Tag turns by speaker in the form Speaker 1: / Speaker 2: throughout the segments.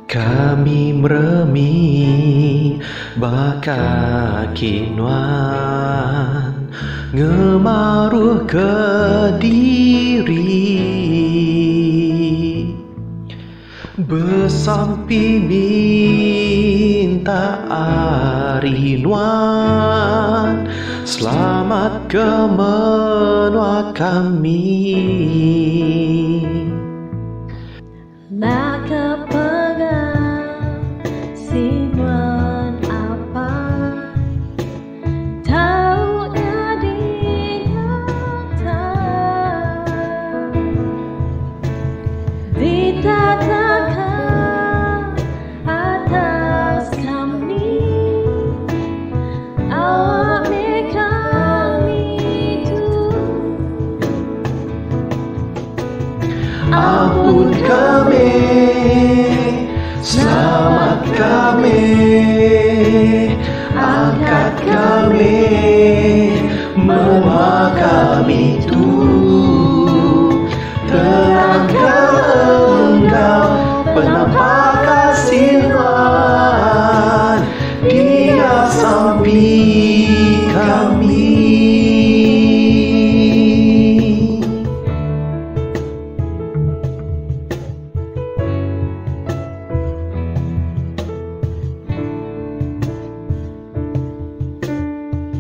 Speaker 1: Kami meremi baka kinuan ngemaruh Kediri besampi minta arinuan selamat ke menua kami.
Speaker 2: Nak kepegang sinuan apa taunya dinyata ditatakan atas kami awak kami itu
Speaker 1: ampun kami, selamat kami, angkat kami, menua kami tu terangkan engkau penampak kasihan dia sampai kami.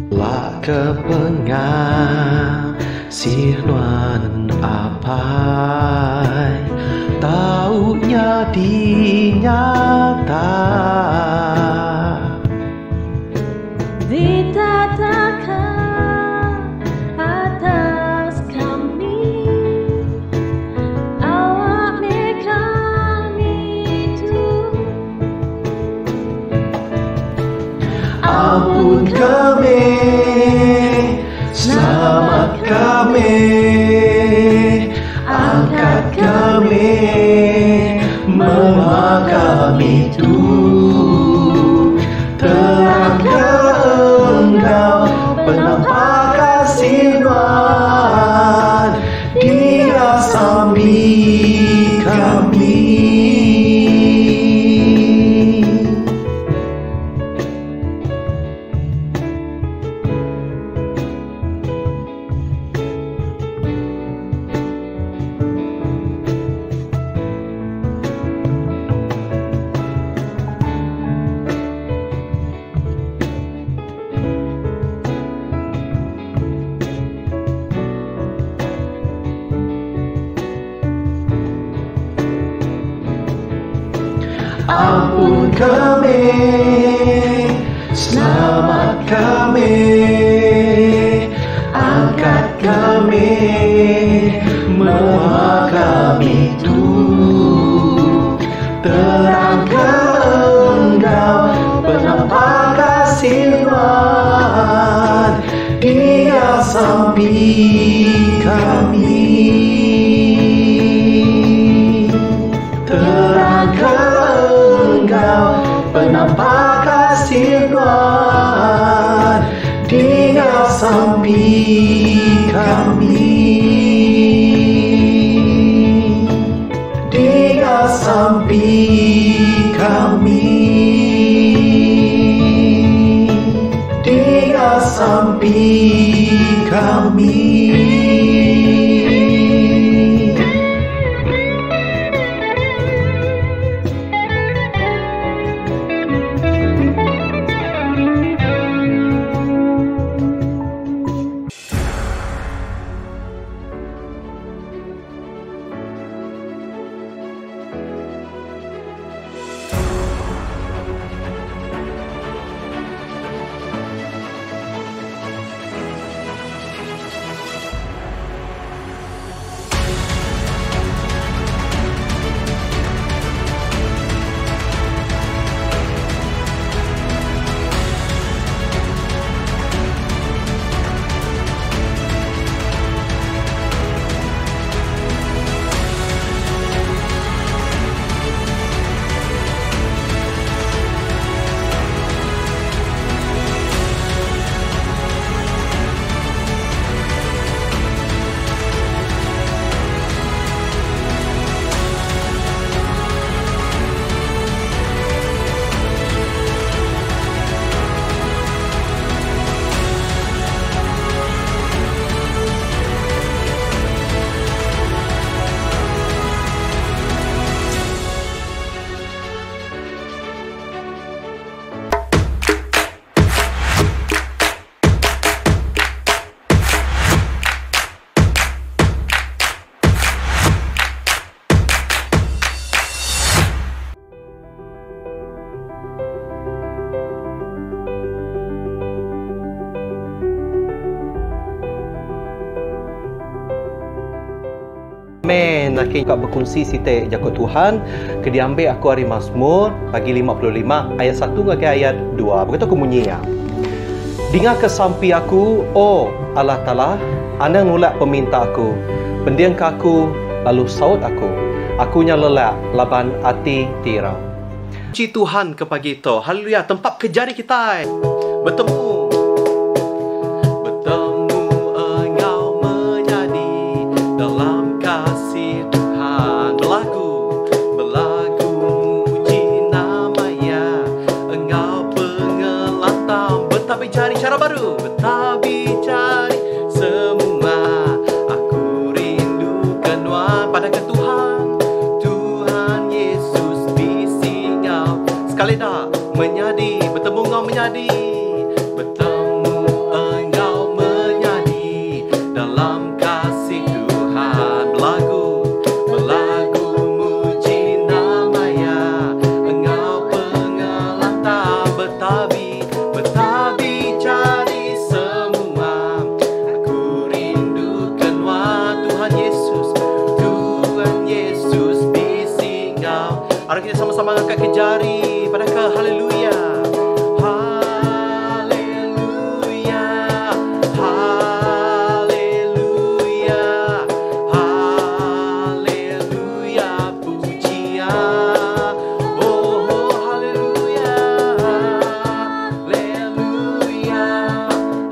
Speaker 1: Lak kepengah sinuan apai taunya dinyata
Speaker 2: ditatakan atas kami awak kami itu
Speaker 1: ampun kami, selamat kami, angkat kami, menua kami tu terangkan engkau penampak kasihan dia sampai kami. Ampun kami, selamat kami, angkat kami, menua kami tu terangkan engkau penampak kasihan dia sampai kami. Penampak kasihan dia sampai kami, dia sampai kami, dia sampai kami.
Speaker 3: Men, nak berkongsi site jakut Tuhan. Kediambil aku hari Mazmur bagi 55 ayat 1 ke ayat 2. Begitu aku bunyinya. Dengar kesampi aku, oh Allah Ta'ala, Anda nolak peminta aku. Pendiam ke aku, lalu saut aku. Akunya lelak, laban hati tirau. Puji Tuhan ke pagi itu. Haleluya, tempat kejari kita. Bertemu engau menjadi dalam kasih Tuhan. Berlagu muji namanya. Engau pengelantang. Bertabik cari cara baru. Bertabik cari semua. Aku rindukan pada ke Tuhan. Tuhan Yesus di singgah. Sekali dah menjadi. Bertemu engau menjadi. Mari kita sama-sama angkat ke jari pada ke haleluya. Haleluya. Haleluya. Haleluya pujian. Oh haleluya. Haleluya.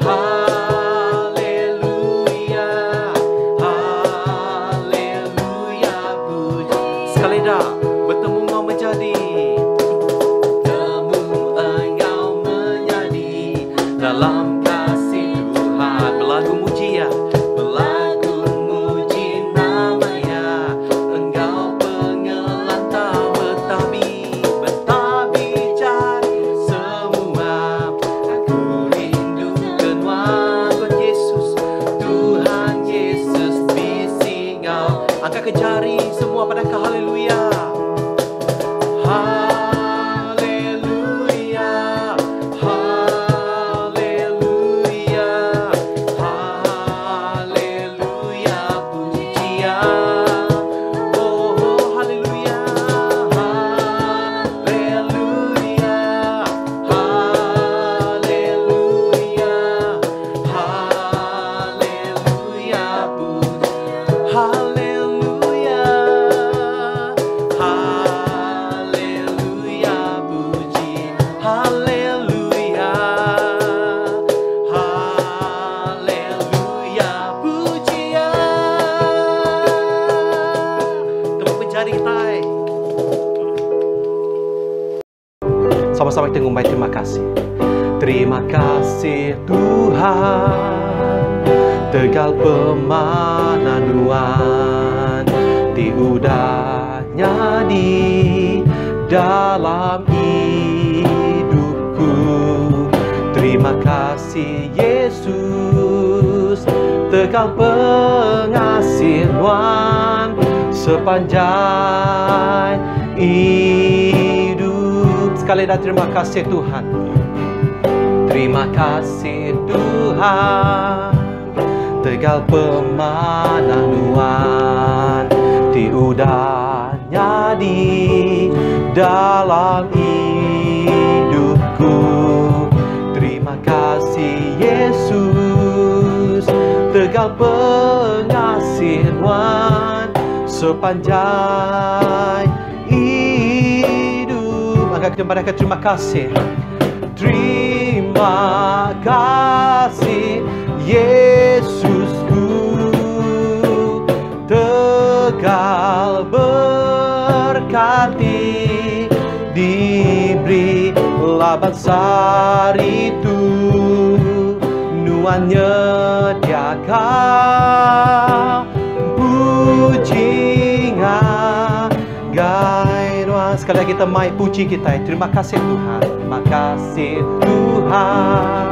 Speaker 3: Haleluya. Haleluya pujian. Sekali dah. Bertemu engau menjadi. Temu engau menjadi dalam kasih Tuhan. Berlagu muji ya. Berlagu muji namanya. Engau pengelantang. Bertabik cari semua. Aku rindukan wajah Yesus. Tuhan Yesus di singgah. Angkat ke jari semua pada ke haleluya. Haleluya, haleluya, haleluya pujian. Oh haleluya, haleluya, haleluya, haleluya pujian. Haleluya. Haleluya puji. Haleluya. Haleluya pujian. Tepuk penjari kita. Sama-sama kita ngumpai terima kasih. Terima kasih Tuhan. Tegal pemananuan diudahnya di dalam hidupku. Terima kasih Yesus, tegal pengasihan sepanjang hidup. Sekali dah terima kasih Tuhan. Terima kasih Tuhan, tegal pemananuan diudahnya di dalam hidupku. Terima kasih Yesus, tegal pengasihan sepanjang hidup. Angkat kepada terima kasih. Terima kasih Yesusku, tegal berkati, diberi laban saritu, Nuan nyediakan pujinya gai Nuan. Sekali lagi kita mai puji kita. Terima kasih Tuhan. Terima kasih Tuhan,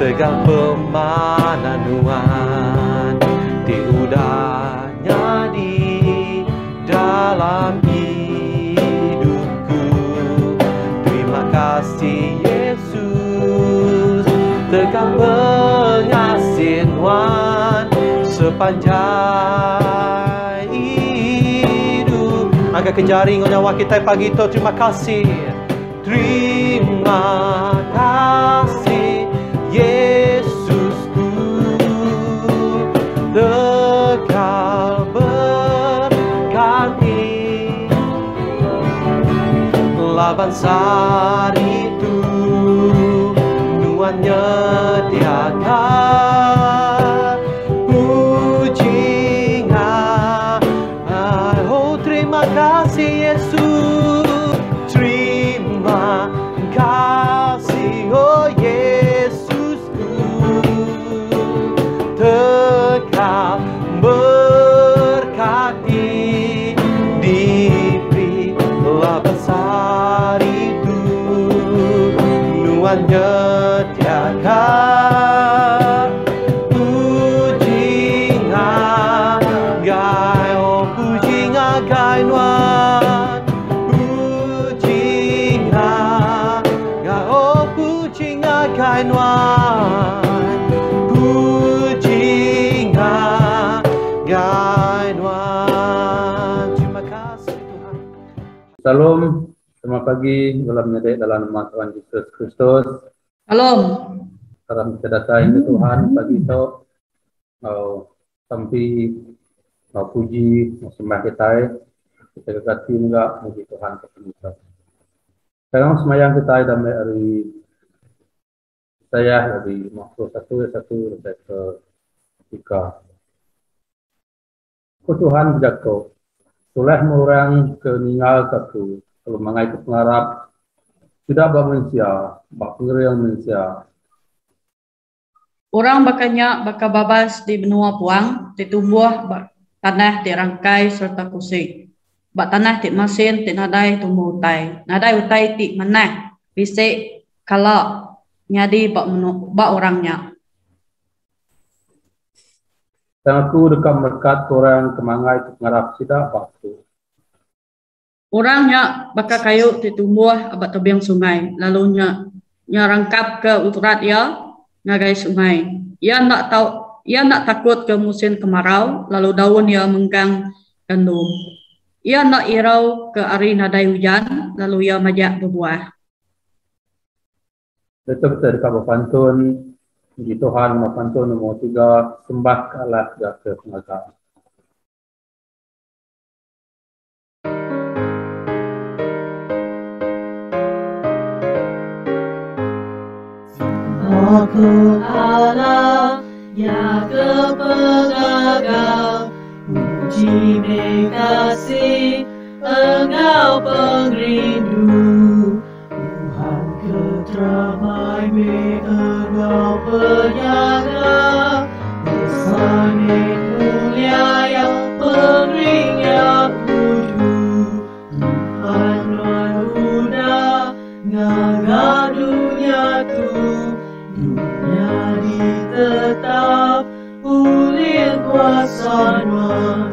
Speaker 3: tegal pemananuan diudahnya di dalam hidupku. Terima kasih Yesus, tegal pengasihan sepanjang Angkat kejari nyawa kita pagi itu. Terima kasih. Terima kasih Yesusku, kekal berkati laban saat itu Tuhan nyediakan pujian. Oh terima kasih Yesus, terima kasih oh Yesusku, kekal berkati diberilah besar itu Tuhan nyediakan pujian gai oh pujian gai nuan pujian gai oh pujian gai nuan pujian gai nuan. Terima kasih Tuhan.
Speaker 4: Salam, selamat pagi, dalam nyedek dalam nama Tuhan Yesus Kristus.
Speaker 5: Salam.
Speaker 4: Salam sejahtera ini Tuhan pagi itu. Sampai mau puji, mau sembah kita kekasih enggak puji Tuhan kita. Sekarang semayang kita dalam hari saya dari Mazmur 1 sampai ke 3. Tuhan berjatuh, soleh murang keningal kaku, kalau mengai pengarap, tidak manusia, pengerang manusia.
Speaker 5: Orang bakanya babas di benua puang, di tumbuh tanah di rangkai serta kusik. Bak tanah di masin, di nadai tumbuh utai. Nadai utai di manah, bisik kalau nyadi bak orangnya.
Speaker 4: Dan aku dekat merkat orang kemangai pengarap tidak waktu.
Speaker 5: Orangnya bakal kayu ditumbuh abad tebing sungai, lalu nyarangkap ke uturat ya, ngagai sungai. Ia nak takut ke musim kemarau, lalu daun ia menggang gandum. Ia nak irau ke hari nadai hujan, lalu ia majak berbuah.
Speaker 4: Betul kita dekat berpantun, di Tuhan berpantun nomor 3, sembah ke Allah jaga pengaga.
Speaker 2: Aku Allah yang kepengagal, puji mekasih Engkau pengrindu. Tuhan keteramai Engkau penjaga, besar mulia yang pengring yang kudu. Tuhan luar muda ngaga dunia tu, dunia ditetap ulir kuasa Tuhan.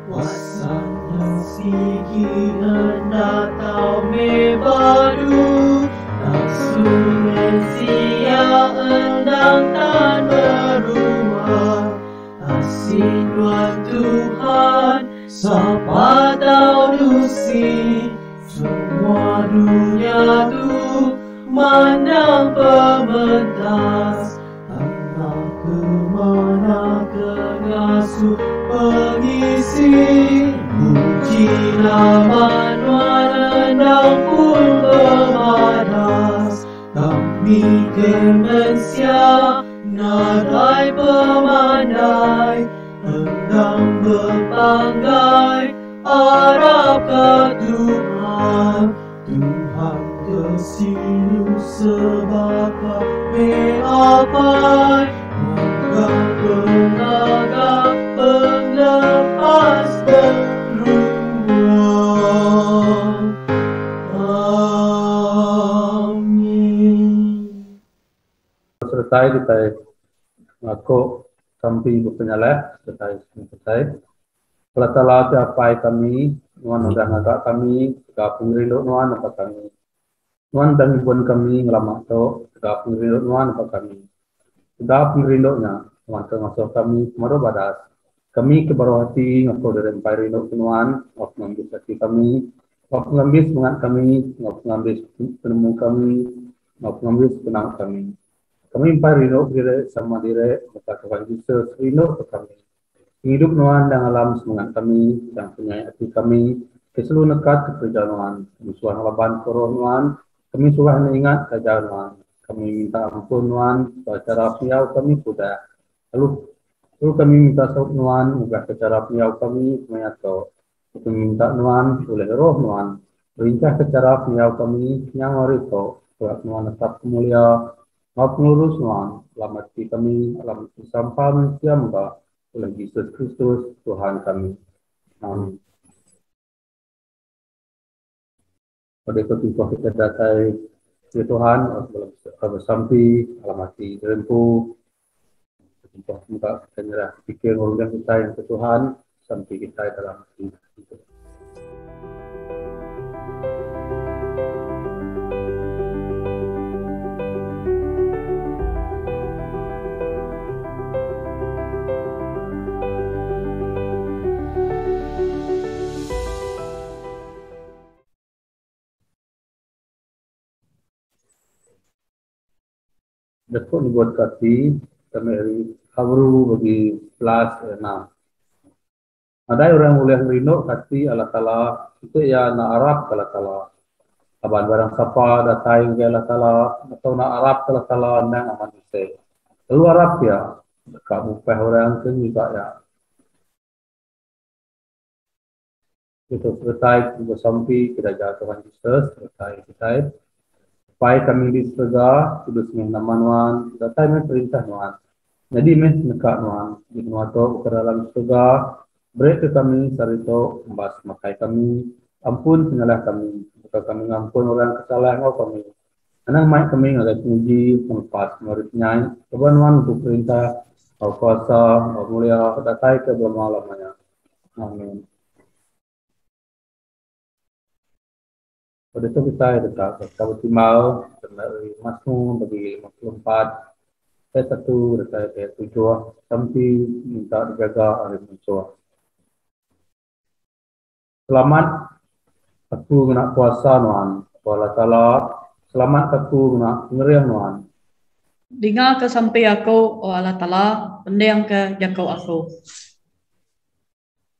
Speaker 2: Kuasa yang sigi hendak tau mebadu, tak sulit sia endang tan berubah. Kasih Tuhan Tuhan sapa tau dusi, semua dunia tu mandang pementas. Tanah kemana kengasuh pengisi, puji nama Tuhan endang pun bermadas. Kami kemensia nadai pemandai, endang berpanggai harap ke Tuhan. Tuhan kesilu sebab kami apai, maka pengaga penlepas beruang. Amin.
Speaker 4: Selesai kita ngaku sampai berpenyalah selesai. Kalau telah capai kami, nuan udah ngagak kami, tegak pengeriluk nuan apa kami. Nuan dan ibuan kami ngelamak to, tegak pengeriluk nuan apa kami. Tegak pengeriluknya, nuan termasuk kami kemaru badas. Kami kebaru hati ngako dari empai rindu penuan, ngok ngambil hati kami, ngok ngambil semangat kami, ngok ngambil penemu kami, ngok ngambil penang kami. Kami empai rindu diri sama diri, maka Tuhan Yesus rindu ke kami. Hidup nuan dan alam semangat kami, yang punya hati kami, keseluruh nekat ke perjalanan, musuhan laban korong nuan, kami sudah ingat kejauhan. Kami minta ampun nuan, secara piau kami sudah. Lalu kami minta sahabat nuan, ubah secara piau kami, menyatu. Kami minta nuan, oleh roh nuan, berincah secara piau kami, yang warito, surat nuan tetap mulia, maaf ngurus nuan, selamat kami, selamat sampai manusia muka, oleh Yesus Kristus, Tuhan kami. Amin. Pada ketika kita datai ke Tuhan, bersampi, alamati rempu, ketika kita menyerah pikir urusan kita yang ke Tuhan, sampai kita dalam hidup itu. Dapat dibuat kaki, kami habru bagi kelas 6. Ada orang boleh rindu kaki Allah Ta'ala, itu ya na Arab Allah Ta'ala. Aban barang siapa datai ke Allah Ta'ala, atau na Arab Allah Ta'ala, nang aman ise. Lalu Arab ya, dekat bupah orang itu juga ya. Itu selesai, bersampi, kita jaga Tuhan Yesus, selesai. Supaya kami di surga, sudah semua nama nuan, datai men perintah nuan. Jadi men nekat nuan, di nuan to ke dalam surga, beri ke kami sarito membahas makai kami, ampun penyalah kami, bukan kami ampun orang kesalahan kami. Anang mai kami ngagai puji, melepas muridnya, coba nuan untuk perintah, au kuasa, au mulia, datai ke bermalamanya. Amin. Pada itu kita dekat Timau dari Masmu bagi 54 saya 1 dekat 7 sampai minta dijaga hari musuh. Selamat aku nak puasa nuan. Allah Ta'ala selamat aku nak ngeriang nuan.
Speaker 5: Dengar ke sampai aku, oh Allah Ta'ala, pendang ke jakau aku.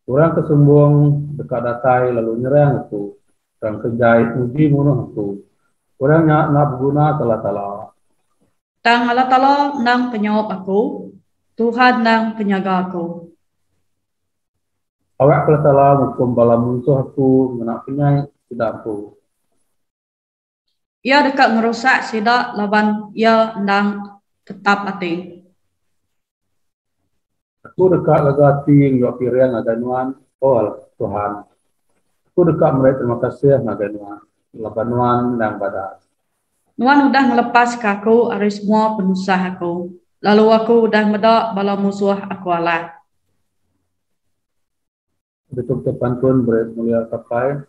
Speaker 4: Orang kesombong dekat datai lalu nyerang aku. Orang kejait uji munuh aku. Orang nak berguna Allah.
Speaker 5: Tang Allah Ta'ala nang penyawab aku, Tuhan nang penyaga aku.
Speaker 4: Awak Allah hukum bala musuh aku, nak penyai tidak aku.
Speaker 5: Ia dekat merusak sidak laban ia nang tetap hati.
Speaker 4: Aku dekat lagati yang jawab pirian aganuan, oh Tuhan. Aku dekat mereka terima kasih aganuan, labanuan dan badas.
Speaker 5: Nuan udah ngelepas ke aku dari semua penusah aku. Lalu aku udah medak bala musuh aku Allah.
Speaker 4: Betul pantun berat mulia kapai.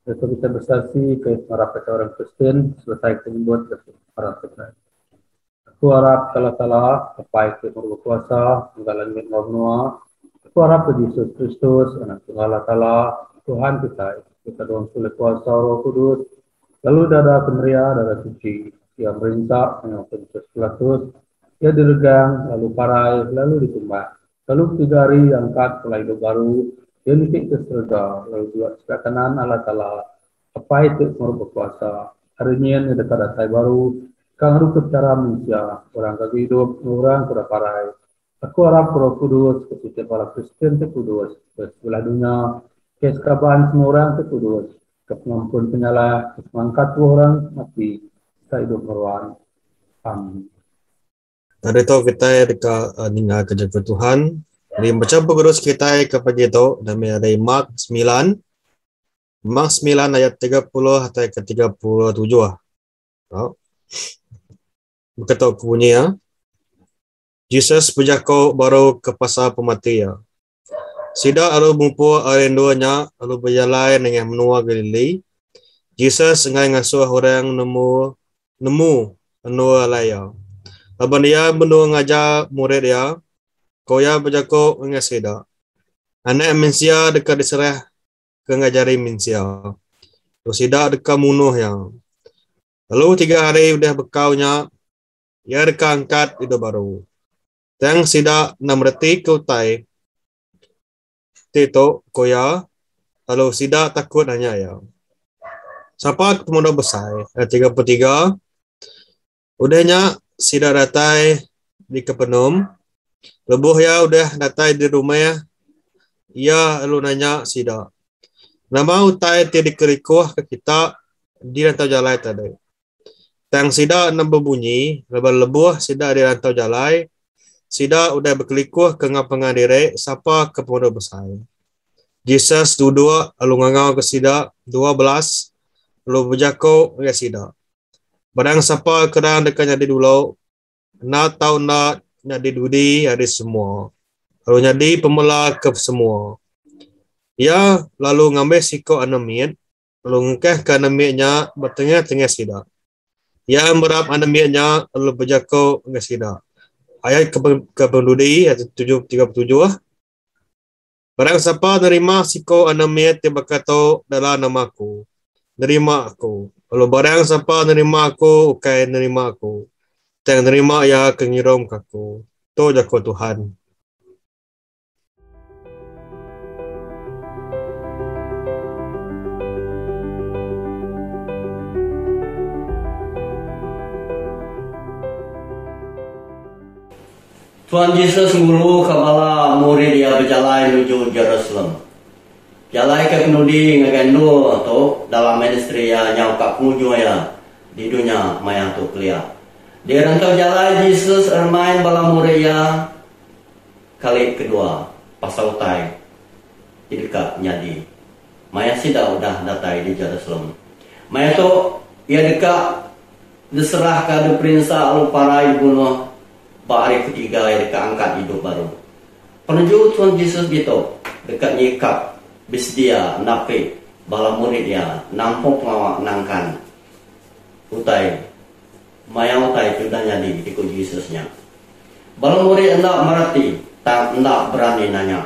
Speaker 4: Itu kita bersaksi ke para orang Kristen selesai menyebut para Kristen. Aku harap kalau apa itu berkuasa dalam mengenal. Aku harap Yesus Kristus anak Allah Taala Tuhan kita doang sulit kuasa Roh Kudus. Lalu dada peneria dada suci yang merintah dengan Yesus Kristus. Ia diregang lalu parai lalu ditumbak. Lalu 3 hari angkat mulai hidup baru. Dia nitik ke surga, lalu juga sebelah kanan Allah Ta'ala. Apa itu berkuasa? Hari ini dekat datai baru, kang rukup cara manusia orang kaki hidup orang kuda parai. Aku harap pro kudus ketika para Kristen ke kudus sebelah dunia keskaban semua orang ke kudus kepemampuan penyala mengangkat orang mati kita hidup meruan. Amin.
Speaker 6: Ada tahu kita dekat dengar kerja Tuhan. Jadi macam pengurus kita kepada itu nama dari Mark 9 ayat 30 atau ke 37. Berkata bunyi ya. Jesus berjakau baru ke pasar pematian. Sida alu mumpu arendonya alu berjalan dengan menua Galilei. Jesus sengai ngasuh orang nemu menua laya. Abang dia menua ngajar murid dia. Koya berjakau dengan sida. Anak manusia dekat diserah ke ngajari manusia. Terus sida dekat munuh yang. Lalu 3 hari udah bekaunya. Ya dekat angkat itu baru. Tang sida namreti ke utai. Tito koya. Lalu sida takut hanya ya. Siapa kemudian besar. 33. Udahnya sida datai di Kapernaum. Lebuh ya udah datai di rumah ya. Ya lalu nanya sida. Nama utai ti dikerikuh ke kita di rantau jalai tadi. Tang sida enam berbunyi. Lebuh sida di rantau jalai. Sida udah berkelikuh ke ngapangan diri. Siapa ke pemuda besar. Jesus duduk lalu ngangau ke sida 12. Lalu berjakau ke sida. Barang siapa kerang dekatnya di dulu. Nak tahu nak jadi dudi ada semua. Lalu jadi pemula ke semua. Ya lalu ngambil siko anemit. Lalu ngekeh ke anemitnya bertengah-tengah sida. Ya merap anemitnya lalu berjakau ke sida. Ayat ke pendudi ayat 37. Barang siapa nerima siko anemit yang berkata dalam namaku. Nerima aku. Lalu barang siapa nerima aku, ukai nerima aku. Yang nerima ya kengirom kaku. To jako Tuhan.
Speaker 7: Tuhan Yesus ngulu kepala murid dia berjalan menuju Jerusalem. Jalan ke penudi ngagendo atau dalam ministry ya nyauka penguju ya di dunia maya tu kelia. Di rantau jalan Yesus ermain bala murid ya kali kedua pasal utai di dekat nyadi. Maya sida udah datai di Jerusalem. Maya tu ia dekat diserah ke perintah alu para dibunuh hari ketiga ia dekat angkat hidup baru. Penuju Tuhan Yesus gitu dekat nyikap bisdia nape bala murid dia nampok ngawak nangkan utai maya utai sudah jadi ikut Yesusnya. Bala murid hendak merati tak hendak berani nanya.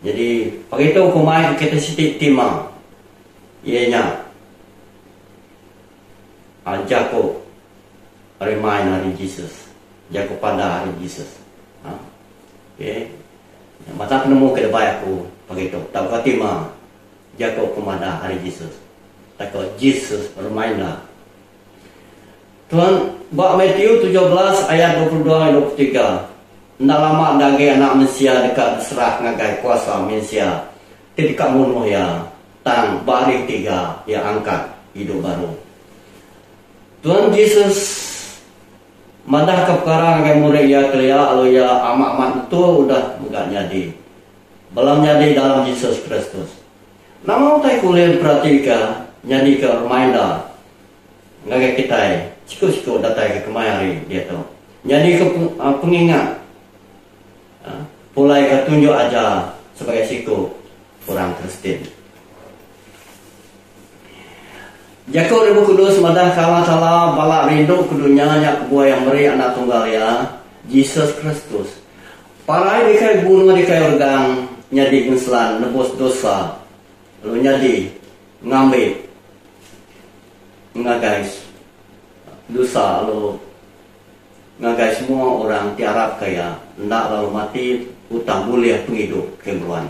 Speaker 7: Jadi begitu kumai kita sitik timang ianya ajaku remind hari Yesus jaku pada hari Yesus. Okay. Mata penemu ke depan aku begitu. Tak katima jago kepada hari Yesus. Tak Yesus reminder. Tuhan buat Matius 17 ayat 22-23. Ndak lama dagi anak manusia dekat serah ngagai kuasa manusia. Ketika munuh ya tang bari 3 ya angkat hidup baru. Tuhan Yesus madah ke perkara ngagai murid ya kelia lalu ya amat-amat itu udah enggak jadi. Belum jadi dalam Yesus Kristus. Namun tak kuliah perhatikan jadi ke reminder ngagai kita siku-siku datang ke kemari dia tu. Jadi ke pengingat. Pulai ke tunjuk aja sebagai siku orang Kristen. Jakob Ibu Kudus madah kala salah balak rindu kudunya nya kebuah yang beri anak tunggal ya Yesus Kristus. Para dikai bunuh dikai organ nyadi ngeselan nebus dosa. Lalu nyadi ngambil ngagais dosa lalu ngagais semua orang tiarap kaya ndak lalu mati utang mulia penghidup kemeluan.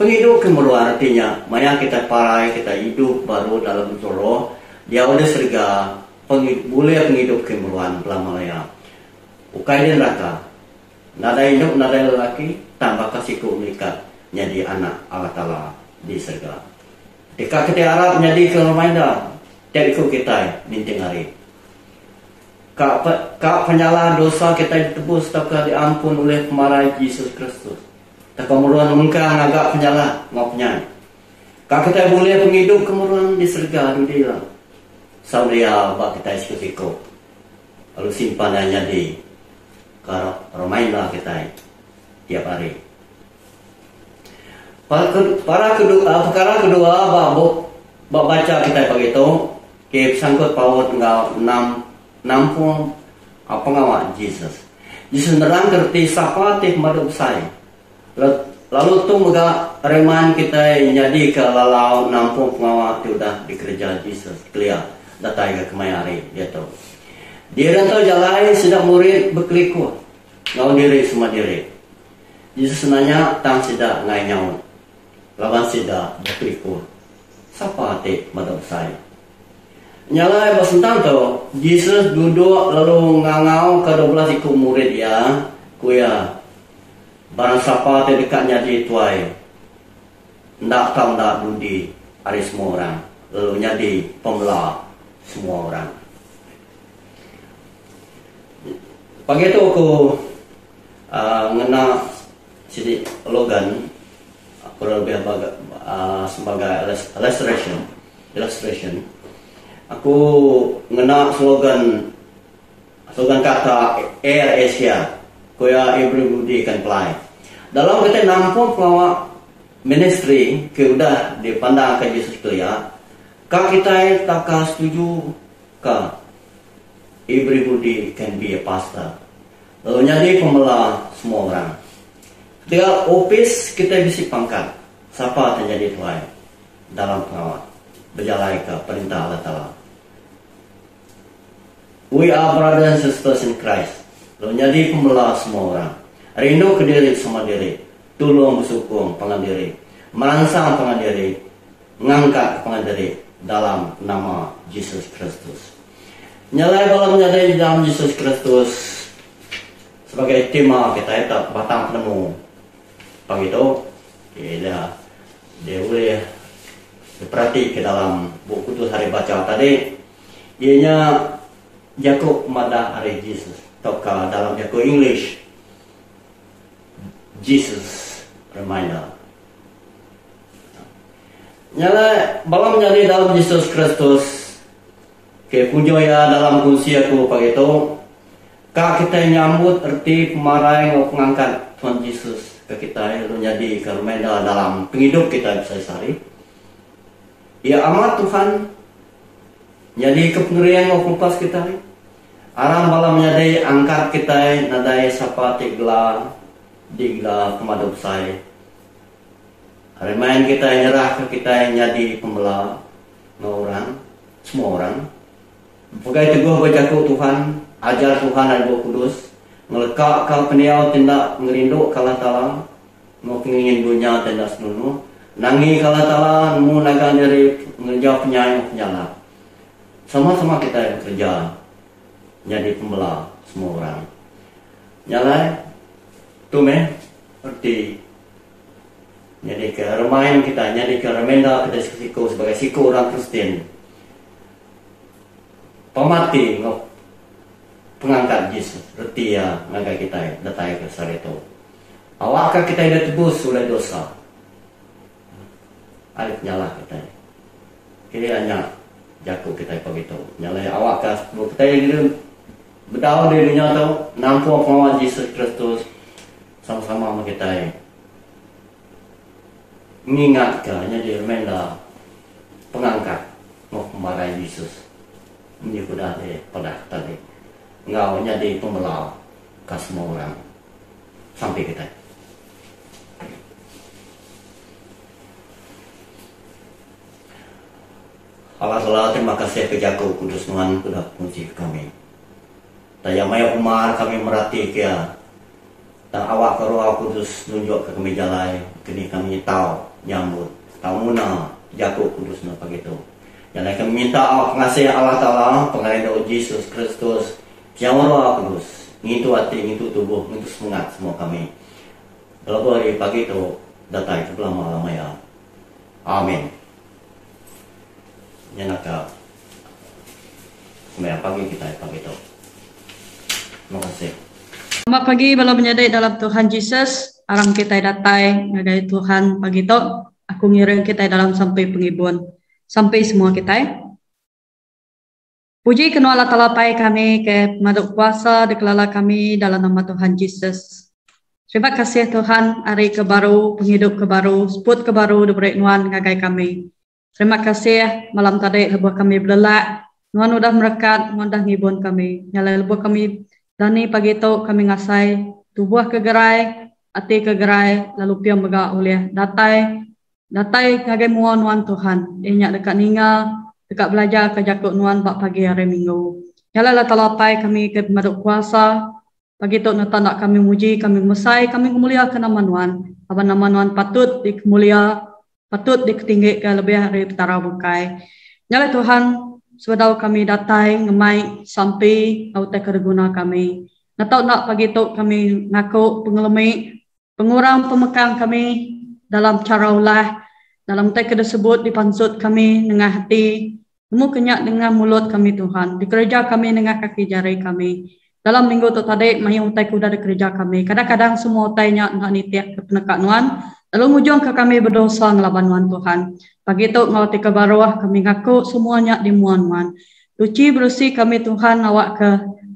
Speaker 7: Penghidup kemeluan artinya maya kita parai kita hidup baru dalam roh dia udah serga boleh penghidup kemeluan Belamaya. Ukai dan raka. Nada hidup, nada lelaki, tambah kasihku melikat jadi anak Allah Ta'ala di surga. Dekat kita Arab jadi ke reminder, tak ikut kita ninting hari. Kak penyalah dosa kita ditebus tak diampun oleh pemarah Yesus Kristus. Tak kemuruan mengkang agak penyalah ngopnya. Kak kita boleh penghidup kemuruan di surga dunia. Saudia bak kita sikut-sikut. Lalu simpanannya di reminder kita tiap hari. Perkara kedua baca kita begitu ke sangkut paut engkau nampung pengawal Yesus. Yesus nerang kerti siapa teh madup saya. Lalu tu mega reman kita jadi ke lalau nampung pengawal tu dah dikerja Yesus clear datai ke kemayari dia tu. Dia rantau jalan sudah murid berkelikur ngau diri semua diri. Yesus nanya tang sida ngai nyau. Lawan sida berkelikur. Siapa teh madup saya. Nyala basentang tu, Yesus duduk lalu ngangau ke 12 ikut murid ya, kuya. Barang siapa teh dekatnya di tuai. Ndak tahu ndak budi hari semua orang. Lalu jadi pembelah semua orang. Pagi itu aku ngena sidik Logan kurang lebih sebagai illustration. Aku ngena slogan kata Air Asia, kuya everybody can fly. Dalam kita nampung pengawal ministry ke udah dipandang ke Yesus Kristus, kak kita tak setuju ke everybody can be a pastor. Lalu jadi pembelah semua orang. Ketika office kita bisa pangkat, siapa terjadi tuai dalam pengawal berjalan ke perintah Allah Ta'ala. We are brothers and sisters in Christ. Lalu jadi pembelah semua orang. Rindu ke diri semua diri. Tolong bersukung pengen diri. Merangsang pengen diri. Mengangkat pengen diri dalam nama Yesus Kristus. Nyalai balam menjadi dalam Yesus Kristus sebagai tema kita itu batang penemu. Pagi itu dia boleh diperhati ke dalam buku kudus hari baca tadi. Ianya Yakub pada hari Yesus. Atau dalam Yakub English Jesus reminder. Nyala balam menjadi dalam Yesus Kristus. Ke pujoya dalam kunci aku pagi itu. Kak kita nyambut erti pemarai ngau pengangkat Tuhan Yesus ke kita lalu jadi kermenda dalam penghidup kita bisa sehari. Ya amat Tuhan jadi kepengerian ngau kumpas kita. Aram malam jadi angkat kita nadai sapa digla kemadop saya. Remain kita nyerah ke kita jadi pembelah ngau orang semua orang. Pakai teguh bacaku Tuhan, ajar Tuhan dan Roh Kudus, ngelekak kau peniau tindak ngerinduk kalah talang, mau pengingin dunia tindak senunuh, nangi kalah talang, mu naga diri ngejauh penyanyi penyala. Sama-sama kita bekerja, jadi pembelah semua orang. Nyala, tu seperti jadi ke remain kita, jadi ke remenda kita sebagai siku orang Kristen. Pemati ngok pengangkat Yesus reti ya ngagai kita datai ke sareto. Awak kita ida tebus oleh dosa. Alif nyala kita. Kiri hanya jaku kita begitu. Nyala awak kita ini berdaul di dunia tu nampu pengawal Yesus Kristus sama-sama sama kita. Mengingatkan jadi remenda pengangkat ngok pemarahi Yesus. Ini sudah pada tadi engkau jadi pembelah ke semua orang sampai kita. Allah selalu terima kasih kejaku kudus Tuhan sudah kunci kami. Daya maya umar kami merhati kia. Dan awak ke Roh Kudus nunjuk ke kami jalan. Kini kami tahu nyambut. Tahu muna jaku kudus na begitu. Jadi kami minta pengasih Allah Ta'ala, pengasih Tuhan Yesus Kristus, yang Roh Kudus, ngitu hati, ngitu tubuh, ngitu semangat semua kami. Kalau hari pagi itu datang sebelah malam ya. Amin. Jangan semua pagi kita pagi itu. Terima kasih.
Speaker 5: Selamat pagi belum menyadari dalam Tuhan Yesus. Arang kita datang ngagai Tuhan pagi itu. Aku ngiring kita dalam sampai pengibun. Sampai semua kita. Puji kenal Allah Ta'ala pai kami ke maduk kuasa dikelala kami dalam nama Tuhan Yesus. Terima kasih Tuhan hari kebaru, penghidup kebaru, sebut kebaru diberi Nuan ngagai kami. Terima kasih malam tadi lebuh kami belelak. Nuan udah merekat, Nuan dah ngibun kami. Nyala lebuh kami dani pagi itu kami ngasai tubuh kegerai, hati kegerai, lalu piang megak oleh datai ngagai muan Nuan Tuhan. Inyak dekat ninga, dekat belajar ke jakut Nuan bak pagi hari Minggu. Nyala talapai kami ke maduk kuasa. Pagi itu nak kami muji, kami mesai, kami kemulia ke nama Nuan. Apa nama Nuan patut dikemulia, patut diketinggikan lebih dari petara bukai. Nyala Tuhan, sebedau kami datang, ngemai, sampai, autai kerguna kami. Nak pagi itu kami ngaku pengelemi, pengurang pemekang kami dalam cara ulah, dalam teka disebut dipansut kami dengan hati, nemu kenyak dengan mulut kami Tuhan, dikerja kami dengan kaki jari kami. Dalam minggu tu tadi, mayu utai kuda dikerja kami. Kadang-kadang semua utainya nak nitiak ke penekat Nuan, lalu ngujung ke kami berdosa ngelaban Nuan Tuhan. Pagi itu ngawati ke baruah, kami ngaku semuanya di muan Nuan. Suci bersih kami Tuhan awak ke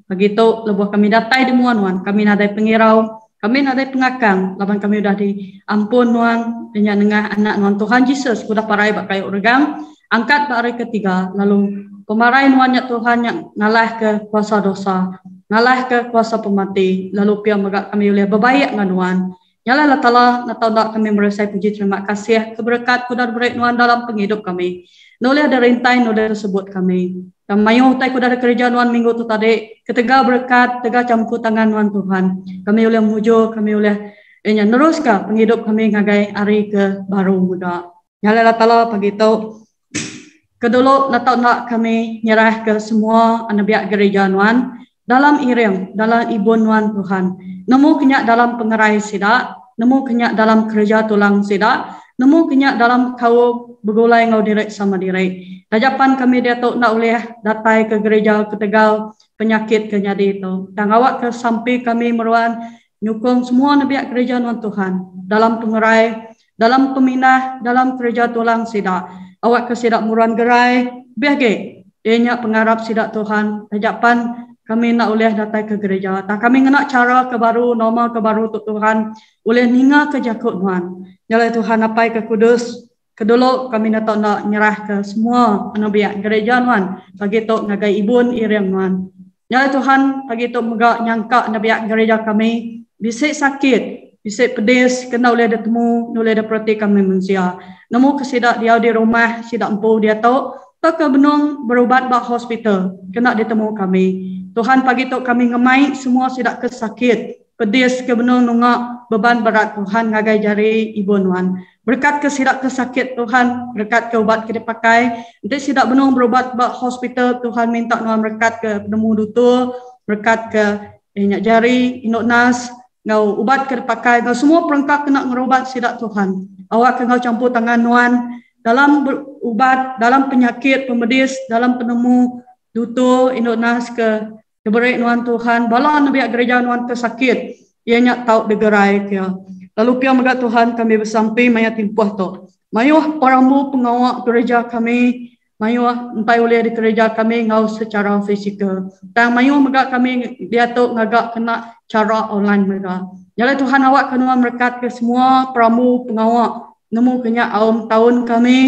Speaker 5: pagi itu lebuh kami datai di muan Nuan. Kami nadai pengirau, kami nadai pengakang, laban kami sudah diampun Nuan, dengan anak Nuan Tuhan Yesus, kuda parai bak kayu regang, angkat bak hari ketiga, lalu pemarahin Nuan ya Tuhan yang ngalah ke kuasa dosa, ngalah ke kuasa pemati, lalu piang megak kami oleh berbaik dengan Nuan. Nyala Allah Ta'ala, natau nak kami merasai puji terima kasih keberkat kuda berik Nuan dalam penghidup kami. Noleh ada rintai, noleh tersebut kami. Dan mayu utai kuda ada kerja Nuan minggu tu tadi, ketiga berkat, tiga campur tangan Nuan Tuhan. Kami oleh mujo, kami oleh neruskan penghidup kami ngagai hari ke baru muda. Nyala Allah Ta'ala pagi itu, kedulu natau nak kami nyerah ke semua anak biak gereja Nuan, dalam iring, dalam ibu Nuan Tuhan. Nemu kenyak dalam pengerai sidak, nemu kenyak dalam kerja tulang sidak, nemu kenyak dalam kau bergulai ngau direk sama direk. Rajapan kami dia tu nak boleh datai ke gereja ke Tegal penyakit ke nyadi itu. Dan awak ke sampai kami meruan nyukung semua nabiak gereja Nuan Tuhan. Dalam pengerai, dalam peminah, dalam kerja tulang sidak. Awak ke sidak meruan gerai, biar ianya pengarap sidak Tuhan. Rajapan kami nak boleh datang ke gereja. Tak kami nak cara kebaru, normal kebaru untuk Tuhan. Boleh ninga ke jakut Tuhan. Nyala Tuhan apai ke kudus. Kedulu kami nak nyerah ke semua anak biak gereja Tuhan. Pagi tu ngagai ibun iring Tuhan. Nyala Tuhan pagi tu megak nyangka anak biak gereja kami. Bisik sakit, bisik pedis, kena boleh ditemu, boleh dapat kami manusia. Namun kesidak dia di rumah, sidak empu dia tahu. Tak ke benung berubat bak hospital. Kena ditemu kami. Tuhan pagi tu kami ngemai semua sidak kesakit, pedis ke benung nungak beban berat Tuhan ngagai jari ibu Nuan. Berkat ke sidak kesakit Tuhan, berkat ke ubat ke dipakai. Nanti sidak benung berubat bak hospital Tuhan minta Nuan berkat ke penemu dutul, berkat ke inyak jari, inuk nas, ngau ubat ke dipakai, ngau semua perangkat kena ngerubat sidak Tuhan. Awak ke ngau campur tangan Nuan dalam berubat, dalam penyakit, pemedis, dalam penemu dutul, inuk nas ke diberi Nuan Tuhan, bala nabi gereja Nuan kesakit, ianya tahu degerai kia. Lalu pia megak Tuhan kami bersampai maya timpuh tu. Mayuh parambu pengawak gereja kami, mayuh entai oleh di gereja kami ngau secara fizikal. Dan mayuh megak kami dia tu ngagak kena cara online megak. Jadi Tuhan awak kena berkat ke semua parambu pengawak, nemu kenyak awam tahun kami,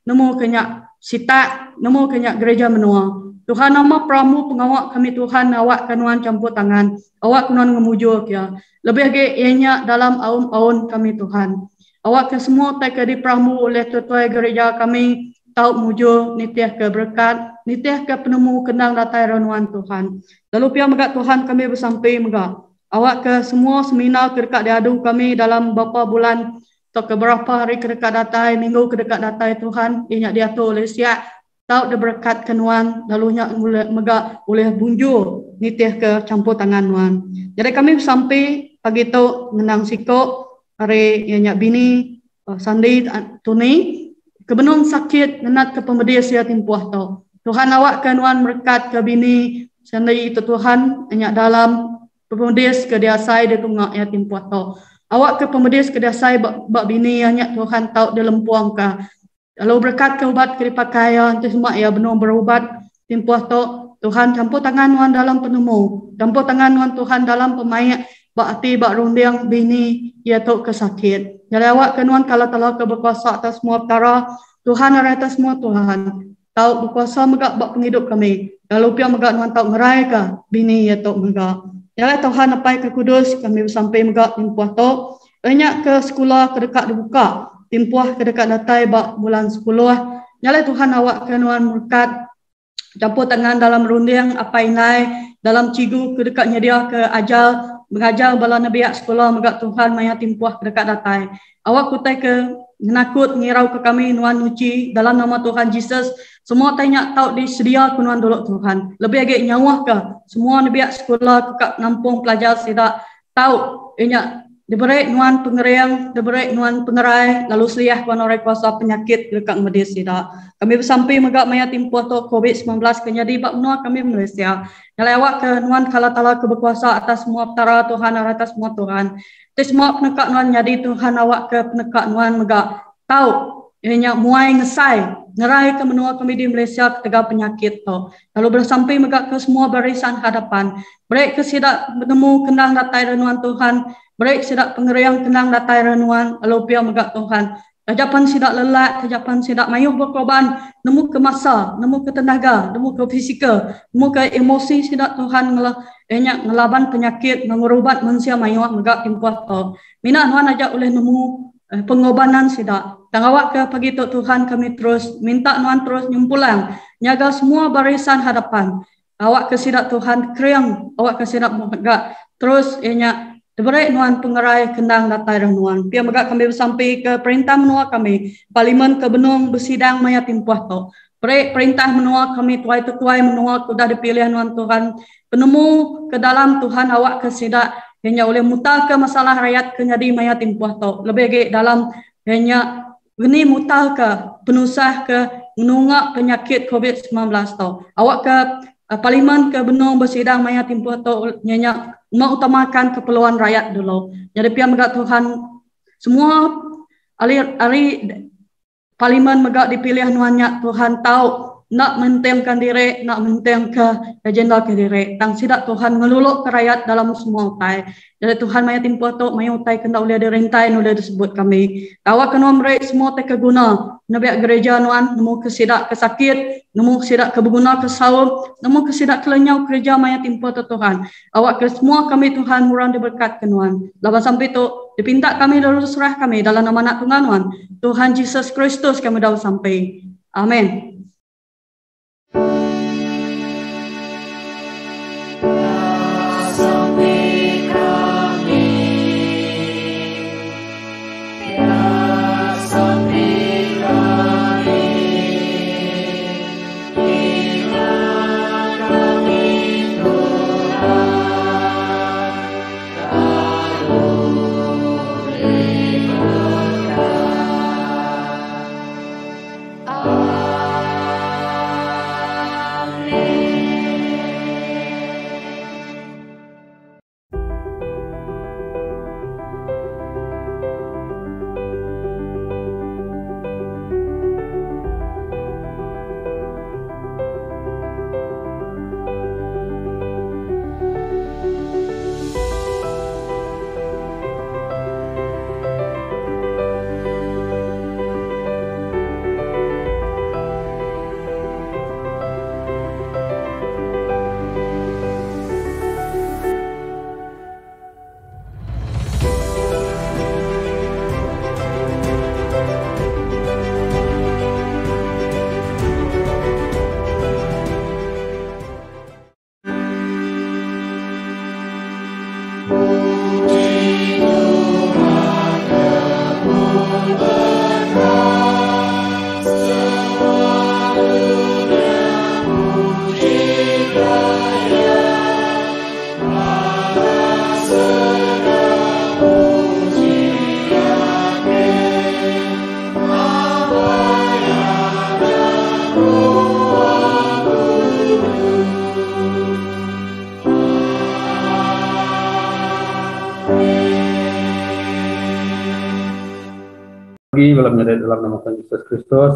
Speaker 5: nemu kenyak sitak, nemu kenyak gereja menua. Tuhan nama pramu pengawak kami Tuhan awak kanuan campur tangan, awak kanuan ngemujo kia. Lebih lagi ianya dalam aun kami Tuhan. Awak ke semua tak di pramu oleh tuai gereja kami tahu mujo nitiah ke berkat, nitiah ke penemu kenang datai ranuan Tuhan. Lalu pia megak Tuhan kami bersampai megak. Awak ke semua seminar kedekat diadu kami dalam beberapa bulan atau ke beberapa hari kedekat datai, minggu kedekat datai Tuhan, ianya diatur oleh siap tahu diberkat ke Nuan, lalu nya megak oleh bunjur nitih ke campur tangan Nuan. Jadi kami sampai pagi tu ngenang sikok hari nyak bini Sandi Tuni kebenung sakit ngenat ke pembedis ya timpuah tu. Tuhan awak ke Nuan berkat ke bini Sandi itu Tuhan nyak dalam pembedis ke dia sai dia tungak ya timpuah tu. Awak ke pembedis ke dia sai bak bini nyak Tuhan tahu dia lempuang ka. Kalau berkat ke ubat ke dipakaian tu semua ya benar berubat timpuah tu Tuhan campur tangan Nuan dalam penemu, campur tangan Nuan Tuhan dalam pemayak bakti bak rundiang bini ia tu kesakit. Jadi awak ke Nuan kalau telah ke berkuasa atas semua perkara Tuhan atas semua Tuhan tahu berkuasa megak bak penghidup kami. Kalau pihak megak Nuan tahu ngerai ke bini ia tu megak. Jadi Tuhan apai ke Kudus kami sampai megak timpuah tu banyak ke sekolah ke dekat dibuka. Timpuah ke dekat datai bak bulan 10. Nyala Tuhan awak ke Nuan berkat campur tangan dalam rundiang apa inai dalam cigu ke dekatnya dia ke ajal mengajar bala nabiak sekolah megak Tuhan maya timpuah ke dekat datai. Awak kutai ke menakut ngirau ke kami Nuan nyuci dalam nama Tuhan Yesus. Semua tanya tahu disedia ke Nuan dulu Tuhan. Lebih agak nyawah ke semua nabiak sekolah ke nampung pelajar tidak tahu inya diberi Nuan pengeriang, diberi Nuan pengerai, lalu seliah kuanorai kuasa penyakit dekat medis tidak. Kami bersampai megak maya timpuah tu COVID-19 kenyadi bak menua kami Malaysia. Nyalai awak ke Nuan kala tala ke berkuasa atas semua perkara Tuhan atas semua Tuhan. Tes semua penekak Nuan nyadi Tuhan awak ke penekak Nuan megak tahu ianya muai ngesai ngerai ke menua kami di Malaysia ketega penyakit tu. Lalu bersampai megak ke semua barisan hadapan. Break ke sidak bertemu kendang datai renuan Tuhan. Break sidak pengeriang kendang datai renuan. Lalu pia megak Tuhan. Kajapan sidak lelak, kajapan sidak mayuh berkorban. Nemu ke masa, nemu ke tenaga, nemu ke fizikal, nemu ke emosi sidak Tuhan ngelaban penyakit, mengurubat manusia mayuh megak timpuah tu. Mina Nuan ajak oleh nemu pengobanan sidak. Tangawak ke pagi tu Tuhan kami terus minta Nuan terus nyumpulang nyaga semua barisan hadapan. Awak ke sidak Tuhan kriang, awak ke sidak megak terus ianya diberi Nuan pengerai kendang datai Nuan. Pia megak kami sampai ke perintah menua kami parlimen ke benung bersidang maya timpuah tu. Perintah menua kami tuai menua sudah dipilih Nuan Tuhan penemu ke dalam Tuhan awak ke sidak hanya oleh mutal ke masalah rakyat ke nyadi maya timpuah tu. Lebih lagi dalam hanya geni mutal ke penusah ke menungak penyakit COVID-19 tu. Awak ke parlimen ke benung bersidang maya timpuah tu nyanyak mengutamakan keperluan rakyat dulu. Jadi pihak megak Tuhan semua ahli parlimen megak dipilih Nuannya Tuhan tahu nak mentengkan diri, nak menteng ke agenda ke diri. Tang sidak Tuhan ngeluluk ke rakyat dalam semua utai. Jadi Tuhan maya timpuah tu maya utai kena oleh dirintai oleh disebut kami. Awak kena merek semua te keguna. Nabiak gereja Nuan nemu ke sidak ke sakit, nemu ke sidak ke berguna ke saum, nemu ke sidak ke lenyau gereja maya timpuah tu Tuhan. Awak ke semua kami Tuhan murah diberkat ke Nuan. Lawan sampai tu dipinta kami lalu serah kami dalam nama anak Tuhan Nuan. Tuhan Yesus Kristus kami dah sampai. Amin.
Speaker 8: Amen.
Speaker 4: dalam nyari dalam nama Tuhan Yesus Kristus,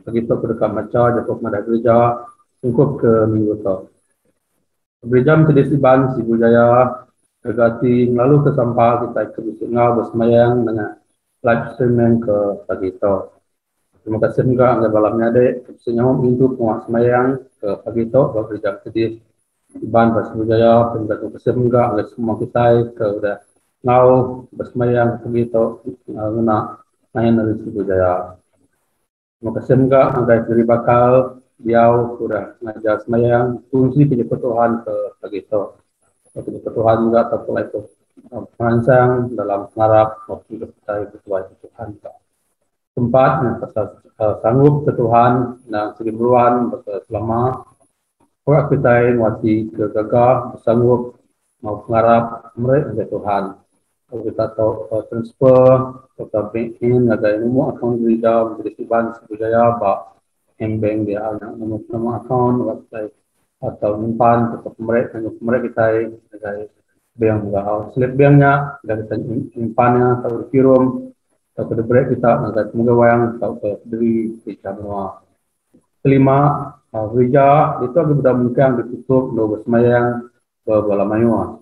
Speaker 4: begitu kedekam maca, jatuh pada gereja, singkup ke minggu tu. Gereja menjadi siban, si budaya, tergati, lalu ke sampah, kita ke Bisingau, bersemayang dengan live streaming ke pagi tu. Terima kasih juga anda balamnya dek, senyum untuk muat semayang ke pagi tu, gereja menjadi siban, bersemayang, terima kasih juga anda semua kita ke udah ngau, bersemayang begitu, nak naik dari Sibu Jaya. Terima kasih juga anda dari bakal Biau sudah mengajar semayang fungsi penyebut Tuhan ke begitu. Penyebut Tuhan juga terpulai itu merancang dalam pengarap waktu kita bertuai Tuhan. Tempat yang sanggup ke Tuhan dan segibuan selama orang kita wati ke gagah bersanggup mau pengarap mereka ke Tuhan. Kalau kita tahu transfer atau banking ada nomor akaun gereja menjadi siban sebudaya bak bank dia ada nomor akaun website atau nyimpan tetap mereka kita sebagai bank juga slip banknya dari nyimpannya atau dikirim atau ke break kita ada semoga wayang atau ke diri gereja semua. Kelima gereja itu agak mudah mungkin ditutup dua bersemayang berbalamayu.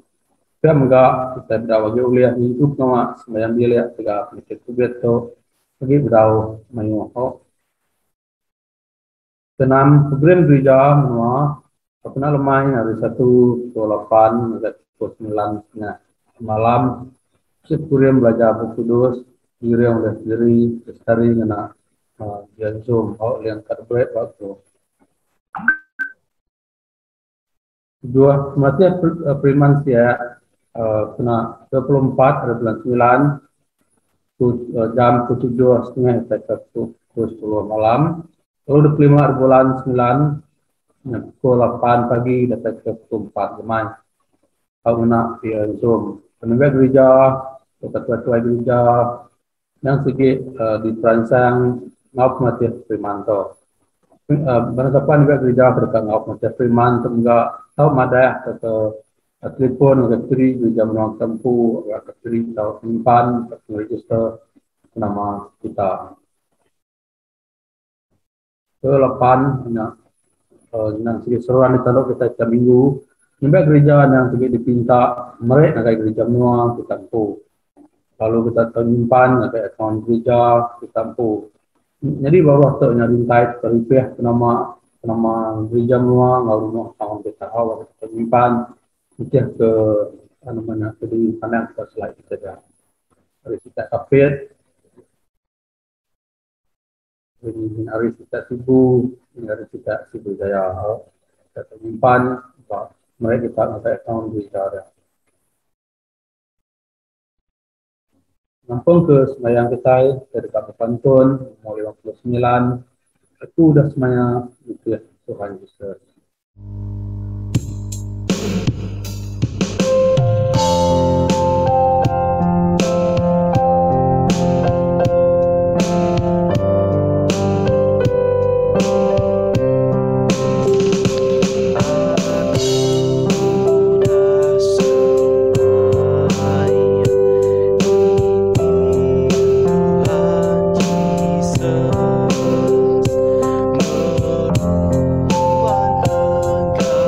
Speaker 4: Kita enggak kita dah bagi uliah hidup nama sembahyang dia lihat tiga penyakit kubet tu lagi berau mayu. Senam program gereja semua pernah lemah hari 1:08 hingga 9 malam program belajar buku kudus diri yang oleh diri sehari kena dia zoom yang break waktu dua mati priman sia kena 24 hari bulan 9 jam 7:30 sampai 10 malam. Lalu 25 hari bulan 9 pukul 8 pagi sampai 4 Jemaat. Kalau nak via Zoom. Penegak gereja, ketua-ketua gereja yang sedikit diperancang ngap mati primanto. Berapa juga gereja berdekat ngap mati priman enggak tahu madah atau telepon ke tri gereja menang tempu ke tri tahu simpan ke register nama kita. Ke-8 yang sedikit seruan di taluk kita setiap minggu. Nimba gereja yang sedikit dipinta mereka nak gereja menang kita tempu. Lalu kita menyimpan ada akaun gereja kita tempu. Jadi bawah tu nyari teripih nama gereja menang lalu akaun kita awal kita menyimpan kita ke mana ke di sana ke slide kita dah. Hari kita update ini hari kita sibuk, ini hari kita sibuk jaya. Kita menyimpan, mereka kita nak account di cara. Nampung ke semayang kita dari Kak Pantun, umur 59. Aku dah semayang itu ya Tuhan Yesus.
Speaker 1: Engkau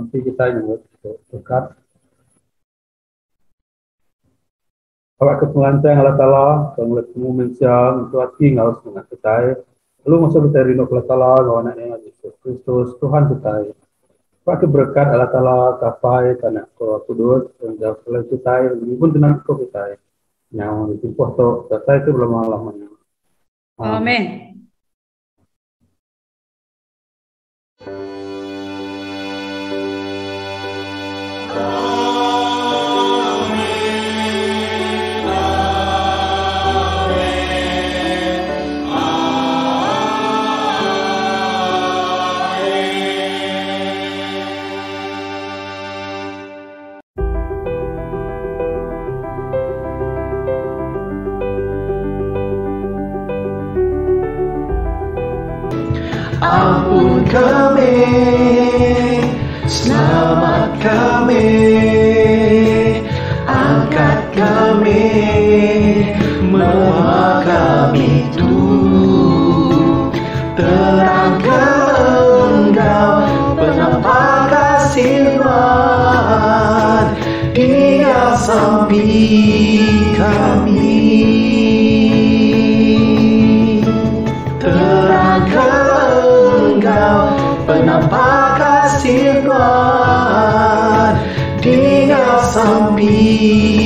Speaker 4: sampai kita ini dekat. Kalau kepengancang Allah Ta'ala, kalau ketemu mensiang, itu hati nggak harus mengakitai. Lalu masa kita rindu Allah Ta'ala, kalau anaknya Yesus Kristus, Tuhan kita. Pakai berkat Allah Ta'ala, kapai, tanah kudus, yang jauh selain kita, ini pun tenang kita. Yang itu foto, data itu belum malamnya.
Speaker 5: Amin.
Speaker 1: Ampun kami, selamat kami, angkat kami, menerima kami Tuhan. Terangkan Engkau penampak kasih Tuhan, Dia sampai kami. Penampak kasih Tuhan, Dia sampai